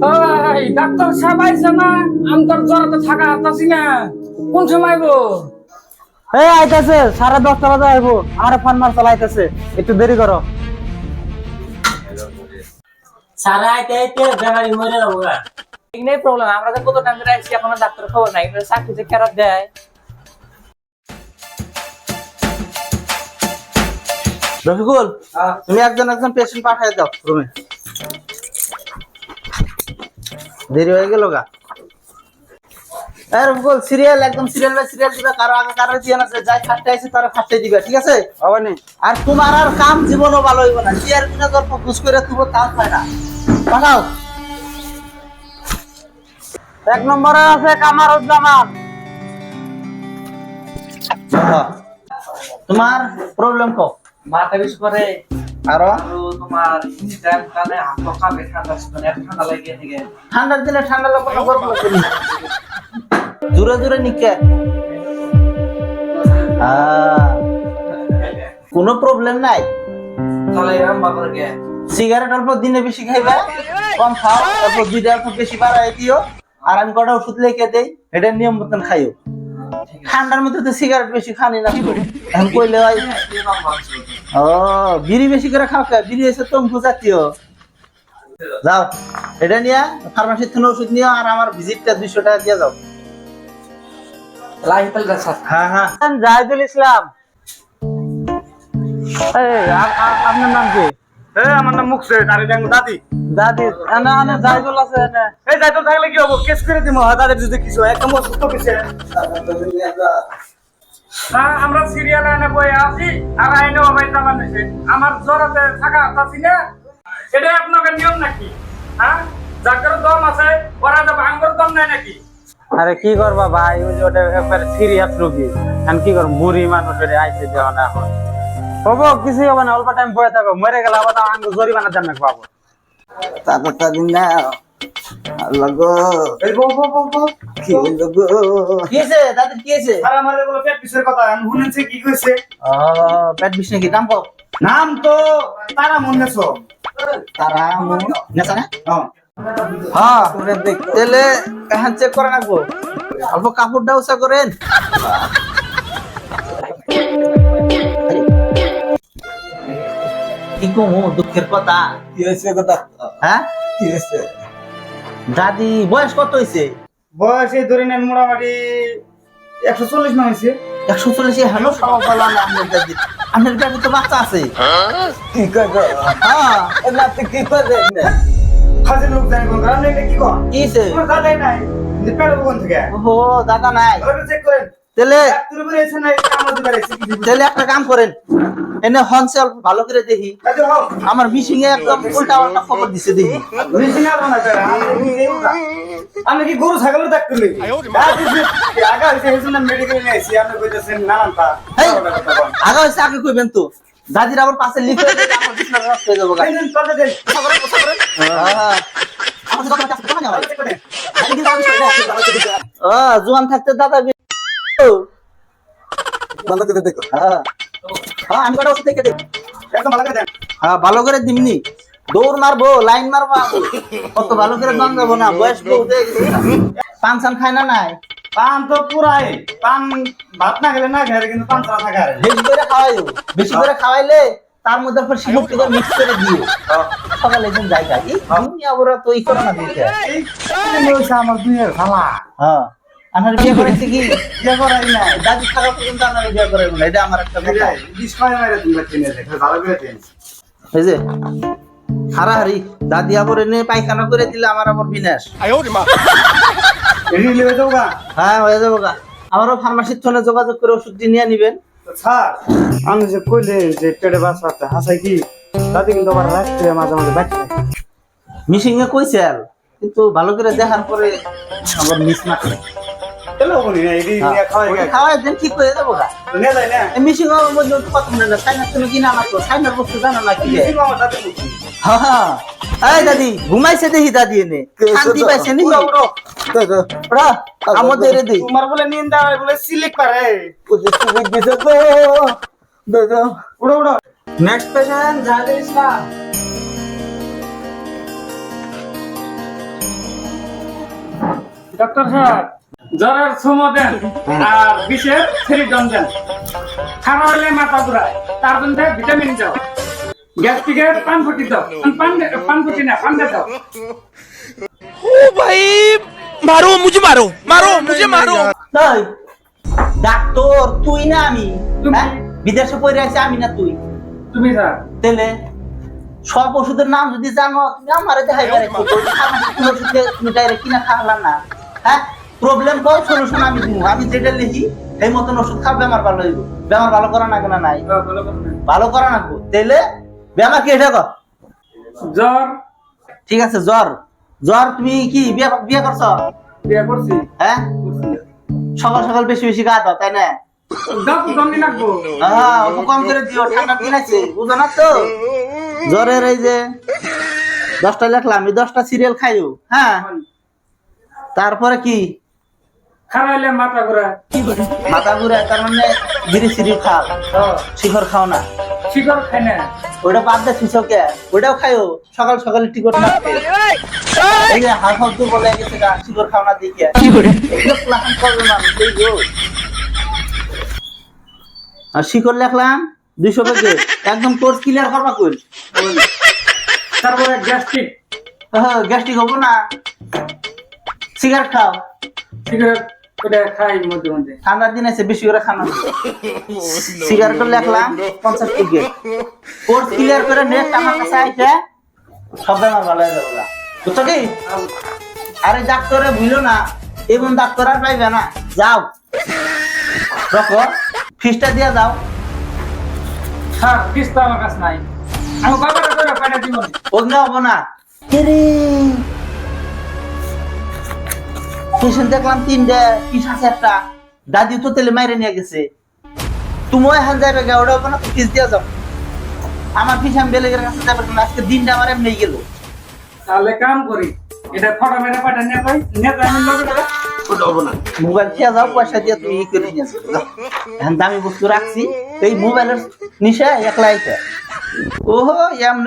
ওই ডাক্তার সাহেব আইছে না? আমি তোর জ্বরতে থাকা হাতাছি না। কোন সময় গো? এই আইতাছে 10:30 বাজে আইবো। আমার ফোন মার চালাইতেছে, একটু দেরি করো। সারা আইতে আইতে বেমারি মরে যাবো গা। ঠিক নেই প্রবলেম, আমরা তো কত টাইম ধরে আইছি এখনো ডাক্তার খবর নাই। চাকরিতে কেরাত দেয়। রফিকুল, তুমি একজন একজন পেশেন্ট পাঠিয়ে দাও রুমে। দেরি হয়ে গেল গা। রফিকুল, সিরিয়াল একদম সিরিয়াল বাই সিরিয়াল দিবে, কারো আগে কারো দিয়ে না, যাই ফার্স্টে আইছে তারা ফার্স্টে দিবে, ঠিক আছে? হবানি। আর তোমার আর কাম জীবনও ভালো হইব না, চেয়ার কিনা গল্প ঘুষ করে তুমি কাজ হয় না। পাঠাও। এক নম্বরে আছে কামারুজ্জামান। তোমার প্রবলেম কো? মাথা বিষ করে আরো আর তোমার টাইম কানে হাত পা কাঁপে, ঠান্ডা মানে ঠান্ডা লাগে থেকে। ঠান্ডার দিনে ঠান্ডা লাগবে না, গরম লাগবে না। জোরে জোরে নিকে। কোনো প্রবলেম নাই। তাহলে এরকম বাবার গে সিগারেট অল্প দিনে বেশি খাইবে, কম খাও, তারপর দুইটা অল্প বেশি বাড়াই দিও। আর আমি কটা ওষুধ লিখে দেই, এটা নিয়ম মতন খাইও। ঠান্ডার মধ্যে তো সিগারেট বেশি খানি না, এখন কইলে হয়। ও বিড়ি বেশি করে খাও কে? বিড়ি এসে তম্বু জাতীয়। যাও এটা নিয়ে ফার্মাসির থেকে ওষুধ নিও, আর আমার ভিজিটটা 200 টাকা দিয়ে যাও। লাইফাল স্যার। হ্যাঁ হ্যাঁ, জাহিদুল ইসলাম। আপনার নাম কি? আমার নাম মুকসেদ, আর এটা আমার দাদি। দাদি না জাহিদুল আছে না? এই যাইতো থাকলে কি হবো, কেস করে দিব দাদের যদি কিছু একদম অসুস্থ কিছু। হ্যাঁ, আমরা সিরিয়ালে এনে বয়ে আছি আর আইনে অবাই জামান নিছে। আমার জ্বরতে থাকা হাতাছি না, এটা আপনাদের নিয়ম নাকি? হ্যাঁ, যাদের দম আছে ওরা তো ভাঙ্গর দম নাই নাকি? আরে কি করবা ভাই, ওই যে ওটা একবারে সিরিয়াস রোগী। এখন কি করব, বুড়ি মানুষের আইসে দেওয়া না এখন। হবো কিছুই হবে না, অল্প টাইম বয়ে থাকো, মরে গেলে আবার আঙ্গ জরিমানা দেন না পাবো। তাড়াতাড়ি না লাগো। এই বউ বউ বউ বউ কি লাগো? কি হয়েছে দাদি, কি হয়েছে? আর আমার এগুলো পেট পিছের কথা আমি শুনেছি কি কইছে। পেট বিষ নাকি? নাম কও। নাম তো তারা মনে সব তারা নেছা না? হ্যাঁ হ্যাঁ দেখতেলে হ্যাঁ, চেক করে রাখবো। অল্প কাপড়টা উঁচা করেন। কি কমু দুঃখের কথা? কি হয়েছে কথা? হ্যাঁ, কি হয়েছে? দাদি বয়স কত হয়েছে? বয়স এই ধরে নেন মোটামুটি 140 না হয়েছে। 140। হেন সব ভালো না আপনার দাদি? আপনার দাদি তো বাচ্চা আছে। কি কয় গো? হ্যাঁ, না তুই কি করবে না? হাজির লোক জানি কোন কারণে এটা কি কর? কি হয়েছে? তোমার দাদাই নাই, যে পেড়ো কোন থেকে? ও দাদা নাই? ওটা চেক করেন। তাহলে ডাক্তার বলেছে না এটা আমাদের বাড়িতে কি দিবে? তাহলে একটা কাম করেন, এনে হনসে অল্প ভালো করে দেখি। আচ্ছা হোক। আমার মিশিং এ একদম উল্টা পাল্টা খবর দিছে দেখি। আমি কি গরু ছাগলের ডাক্তার নাকি? আগা হয়েছে হেসুন মেডিকেল নিয়ে আসি, আপনি কইতেছেন নানানটা। এই, আগা হয়েছে আগে কইবেন তো। দাদির আবার পাশে লিখে দিলে আমার বিছানা নষ্ট হয়ে যাবো গা। এই নেন, চলতে দেন। হ্যাঁ। আমার তো কথা কথা না ভাই। জোয়ান থাকতে দাদা ভালো করে দেখো। হ্যাঁ হ্যাঁ, আমি কটা ওষুধ দেখে দেব। একদম ভালো করে দেন। হ্যাঁ ভালো করে দিমনি, দৌড় মারবো, লাইন মারবো, কত ভালো করে দম যাবো না। বয়স বউ হয়ে গেছে। পান সান খায় না নাই? পান তো পুরাই পান, ভাত না খেলে না খেলে, কিন্তু পান ছাড়া থাকে আর বেশি করে খাওয়াইও, বেশি করে খাওয়াইলে তার মধ্যে আবার শিমুক টিকা মিক্স করে দিও। সকালে একদিন যাই খাই। এই দুনিয়া ওরা তো এই করে না দিতে। আমার দুইয়ের খালা হ্যাঁ, আমার বিয়ে করেছে কি? বিয়ে করাই না। দাদি থাকা পর্যন্ত আমার বিয়ে করে না, এটা আমার একটা কথা। বিষয় মারে তুমি কিনে দেখো, ভালো করে দেন। এই যে হারাহারি দাদি আবার এনে পায়খানা করে দিলে আমার আবার বিনাশ। এনে লেবে যাও গা। হ্যাঁ হয়ে যাবো গা। আমারও ফার্মাসির থনে যোগাযোগ করে ওষুধটি নিয়ে নিবেন। স্যার আমি যে কইলে যে পেটে বাচ্চা আছে হাসাই কি, দাদি কিন্তু আবার রাত্রে মাঝে মাঝে ব্যাক খায়। মিশিং এ কইছে আর, কিন্তু ভালো করে দেখার পরে আবার মিস মারছে। চলো বলি না, এই নিয়ে খাওয়াই গা। খাওয়াই দেন ঠিক হয়ে যাবো গা। নিয়ে যায় না। মিশিং এর মধ্যে কথা মনে না, সাইনাস তুমি কিনা আমার তো সাইনাস বস্তু জানো না কি? কি মামা দাদি বলছি। হ্যাঁ এই দাদি ঘুমাইছে দেখি, দাদি এনে শান্তি পাইছে নি? ওরা আমাদের দে তোমার বলে নিন্দা হয় বলে সিলিক পারে। উড়ো উড়ো। নেক্সট পেশেন্ট জাহিদুল ইসলাম। ডক্টর সাহেব জ্বরের সুমো দেন আর বিষের থ্রিডন দেন। খারাপ হলে মাথা ঘুরায়, তার জন্য ভিটামিন দাও। গ্যাস্ট্রিকের পানফুটি দাও, পানফুটি না পান্ডা দাও। ओ भाई मारो मुझे मारो मारो मुझे मारो এই, ডাক্তার তুই না আমি? তুমি। হ্যাঁ? বিদেশে পড়ে আছে আমি না তুই? তুমি স্যার তেলে সব ওষুধের নাম যদি জানো তুমি আমারে দেখাই পারে তুমি ডাইরেক্ট কিনা খাওয়ালাম না। হ্যাঁ, প্রবলেম কও, সলিউশন আমি দিব। আমি যেটা লিখি সেই মতন ওষুধ খাও, বেমার ভালো হইব। বেমার ভালো করা না কেনা নাই? ভালো করা না গো। তেলে বেমার কি এটা কর? জ্বর। ঠিক আছে, জ্বর। জ্বর তুমি কি বিয়ে করছো? বিয়ে করছি। হ্যাঁ, সকাল সকাল বেশি বেশি গা দাও, তাই না? দাও তো কম দিন লাগবো। হ্যাঁ, অল্প কম করে দিও, ঠান্ডা দিন আছে, বুঝো না তো? জ্বরের এই যে 10টা লেখলাম, এই 10টা সিরিয়াল খাইও। হ্যাঁ, তারপরে কি? খারাপ হলে মাথা ঘুরায়। মাথা ঘুরে, তার মানে বিড়ি সিঁড়ি খাও, শিখর খাও না? শিকড় খাই না। ওটা বাদ দে, শিশকে ওটাও খাইও। সকাল সকালে টিকট মারতে এই যে হাফ তো বলে গেছে গা, শিখর খাও না দেখে কি করে ক্লাস করবে না সেই গো। আর শিখর লেখলাম 200 প্যাকেট, একদম কোর্স ক্লিয়ার করবা কই? তারপরে গ্যাস্ট্রিক। হ্যাঁ, গ্যাস্ট্রিক হবো না? সিগারেট খাও। সিগারেট ওটা খাই মধ্যে মধ্যে। ঠান্ডার দিন আছে, বেশি করে খানা। সিগারেট লেখলাম 50 প্যাকেট, কোর্স ক্লিয়ার করে নেক্সট আমার কাছে আইছে, সব বেমার ভালো হয়ে যাবে। বুঝছো কি? আরে ডাক্তারে ভুলো না, এবং ডাক্তার আর পাইবে না। যাও রকো, ফিসটা দিয়া যাও। হ্যাঁ, ফিস তো আমার কাছে নাই। আমি বাবার করে পাঠা দিব। ওগুলো হবো না। পেশেন্ট দেখলাম 3টে, ফিস আছে একটা। দাদি তো তেলে মাইরে নিয়ে গেছে, তুমিও এখন যাবে গা, ওটা হবো না, ফিস দিয়া যাও। আমার ফিস আমি বেলেগের কাছে যাবে না, আজকে দিনটা আমার এমনি গেল। তাহলে কাম করি, এটা ফটো মেরে পাঠা নিয়ে পাই নিয়ে আমি লগে লগে ওটা হবো না। মোবাইল খেয়ে যাও, পয়সা দিয়ে তুমি ই করে নিয়ে যাও। এখন দামি বস্তু রাখছি, এই মোবাইলের নিশা একলা এটা। ওহো, এমন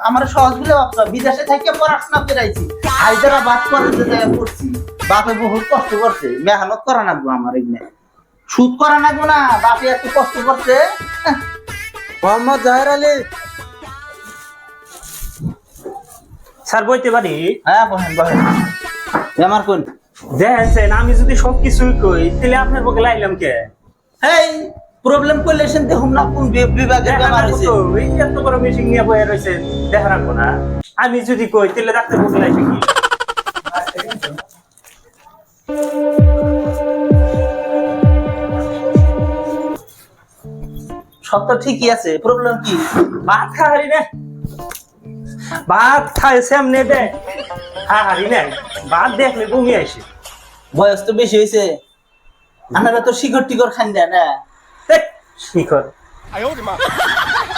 আমার সহজ বলে ভাবছো। বিদেশে থেকে পড়াশোনা করাইছি, হায়দ্রাবাদ কলেজে যায় পড়ছি। বাপে বহুত কষ্ট করছে, মেহনত করা নাগবো আমার এখানে, সুদ করা নাগবো না। বাপে এত কষ্ট করছে। মোহাম্মদ জাহের আলী স্যার বইতে পারি? হ্যাঁ, বহেন বহেন। আমার কোন দেখেন, আমি যদি সবকিছুই কই তাহলে আপনার পক্ষে লাইলাম কে? এই প্রবলেম করলে শুনতে হুম না কোন বিভাগের বেমার হয়েছে? এত বড় মিটিং নিয়ে বয়ে রয়েছে, দেখা রাখবো না? আমি যদি কই তাহলে ডাক্তার পক্ষে লাইছে কি? সব তো ঠিকই আছে, প্রবলেম কি? ভাত খাহারি না, ভাত খায় সামনে দে খাহারি না, ভাত দেখলে বমি আসে। বয়স তো বেশি হয়েছে, আপনারা তো শিকড় টিকর খান দেয় না? শিখর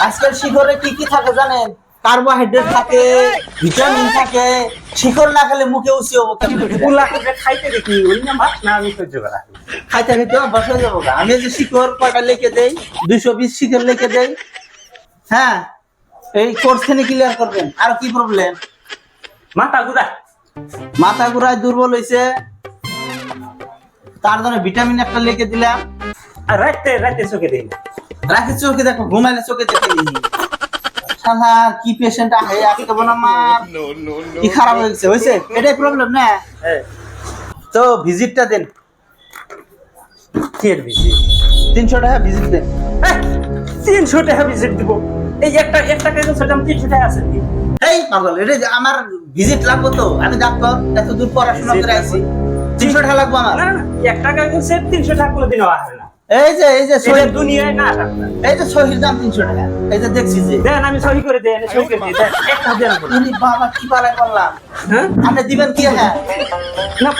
আজকাল শিকড়ে কি কি থাকে জানেন? কার্বোহাইড্রেট থাকে, ভিটামিন থাকে। শিকড় না খেলে মুখে উচি হবো। পুলা করে খাইতে দেখি ওই না ভাত না, আমি সহ্য করা খাইতে খাইতে অভ্যাস হয়ে যাবো। আমি যে শিকড় কটা লিখে দেই, 220 শিকড় লিখে দেই। হ্যাঁ, এই কোর্স খানে ক্লিয়ার করবেন। আর কি প্রবলেম? মাথা ঘুরা, মাথা ঘুরায় দুর্বল হয়েছে, তার জন্য ভিটামিন একটা লিখে দিলাম। আর রাতে রাতে চোখে দিই রাখি চোখে দেখো, ঘুমাইলে চোখে দেখে নি। শালা কি পেশেন্ট আহে আজকে বল আমার কি খারাপ হয়েছে হয়েছে, এটাই প্রবলেম না? তো ভিজিটটা দেন। কি এর বেশি? 300 টাকা ভিজিট দেন। 300 টাকা ভিজিট দিব? এই একটা কেন সেটাম 300 টাকা আছে কি? এই পাগল, এটা যে আমার ভিজিট লাগবে তো, আমি ডাক্তার, এত দূর পড়াশোনা করে আইছি, 300 টাকা লাগবে আমার। না না, 1 টাকা কিন্তু 300 টাকা কোনোদিন হয় না। এই যে এটা সহির দুনিয়ায় না ডাক্তার। এই যে সহির দাম 300 টাকা। এই যে দেখছি যে দেন আমি সহি করে দেন, সহি করে দেন, একটা দেন না। উনি বাবা কি পালাই করলাম। হ্যাঁ, আপনি দিবেন কি? হ্যাঁ না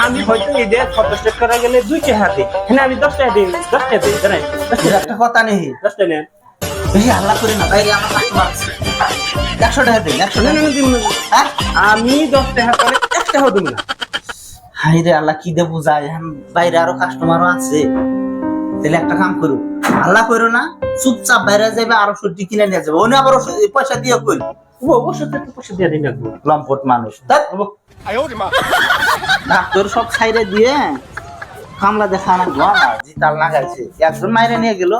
আমি হয়তো এই যে ফটোস্টেট করা গেলে 2 টাকা দিই, হ্যাঁ আমি 10 টাকা দিই, 10 টাকা দিই জানেন? এর একটা কথা নেই, 10 টাকা নেন। বেশি হাল্লা করে না ভাই, আমার কাস্টমার আছে। 100 টাকা দিন, 100 না টাকা। না দিন না। হ্যাঁ, আমি 10 টাকা করে 1 টাকাও দিব না। হাই রে আল্লাহ, কি দেবো যায়, বাইরে আরো কাস্টমারও আছে। তাহলে একটা কাম করো, আল্লাহ করো না, চুপচাপ বাইরে যাবে, আরো সবজি কিনে নিয়ে যাবে। উনি আবার পয়সা দিয়ে কই ওষুধ তো পয়সা দিয়ে দিন লাগবো লম্পট মানুষ ধ্যাৎ, ডাক্তার সব খাইরে দিয়ে কামলা দেখা আমার ধোয়া না জিতাল লাগাইছে একজন মাইরে নিয়ে গেল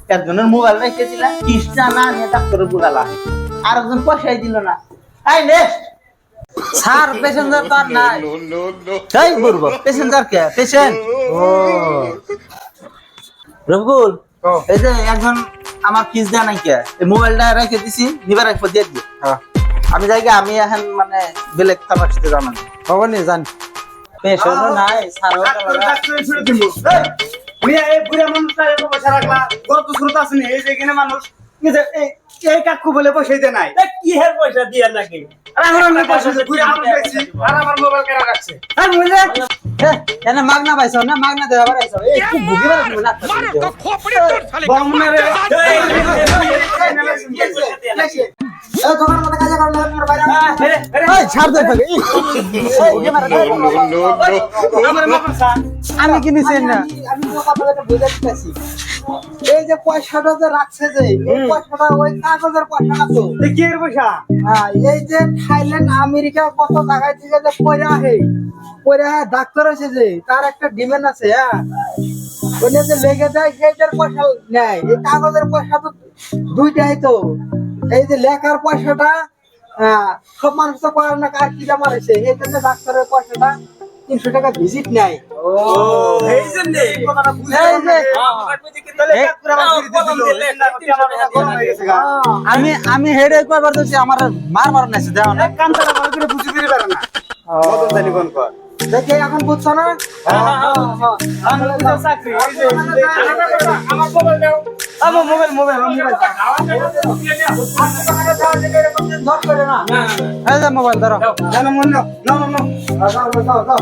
একজনের মোবাইল রেখে দিলাম কিস্টা না নিয়ে ডাক্তারের বুড়ালা আর একজন পয়সাই দিল না আই নেক্সট স্যার প্যাসেঞ্জার তো আর নাই তাই বলবো প্যাসেঞ্জার কে পেশেন্ট ও রবিকুল এই যে একজন আমার কিস দেয় নাই কে এই মোবাইলটা রেখে দিছি নিবার একবার দিয়ে দিই আমি যাই গে, আমি এখন মানে বেলেগ থানার সাথে জানান খবর নেই জান পেশেন্টও নাই স্যারও ডাক্তার ছুড়ে দিব মিয়া এই বুড়া মানুষটা এত পয়সা রাখলা গত শুরু তো আসেনি এই যে এখানে মানুষ এই যে এই কাকু বলে পয়সা দিতে নাই কি হের পয়সা দিয়ে নাকি আর এখন আমি পয়সা দিই বুড়া মানুষ পাইছি আর আমার মোবাইল কেনা রাখছে আর বুঝলে এনে মাগনা পাইছো না মাগনা দেওয়া পাইছো এই খুব ভুগি মানে না বামুনের এই দোকান মধ্যে কাজ করলে আপনার বাইরে এই ছাড় দে থাকে আমার মাপসা আমি কি নিছেন না আমি তো কথাটা বুঝাই দিতেছি এই যে পয়সাটা যে রাখছে যে এই পয়সাটা ওই কাগজের পয়সা না তো কি এর পয়সা হ্যাঁ এই যে থাইল্যান্ড আমেরিকা কত টাকা থেকে যে পয়রা ডাক্তার আছে যে তার একটা ডিমান্ড আছে হ্যাঁ ওনে যে লেগে যায় সেইটার পয়সা নেয় এই কাগজের পয়সা তো দুইটাই তো এই যে লেখার পয়সাটা সব মানুষ তো করে না কার কি জামা আছে এই জন্য ডাক্তারের পয়সাটা 300 টাকা ভিজিট নেয় ও এই জন্য এই কথাটা বুঝে এই যে তাহলে কাকুরা আমার ফিরে দিছিল আমি হেডে কয়বার দিছি আমার মার নাইছে দাও না কান্তারা ভালো করে বুঝে দিতে পারে না মদন জানি কোন কর দেখে এখন বুঝছো না আমি তো চাকরি এই যে আমার মোবাইল দাও আমার মোবাইল এই যে মোবাইল ধরো জানো মন না না না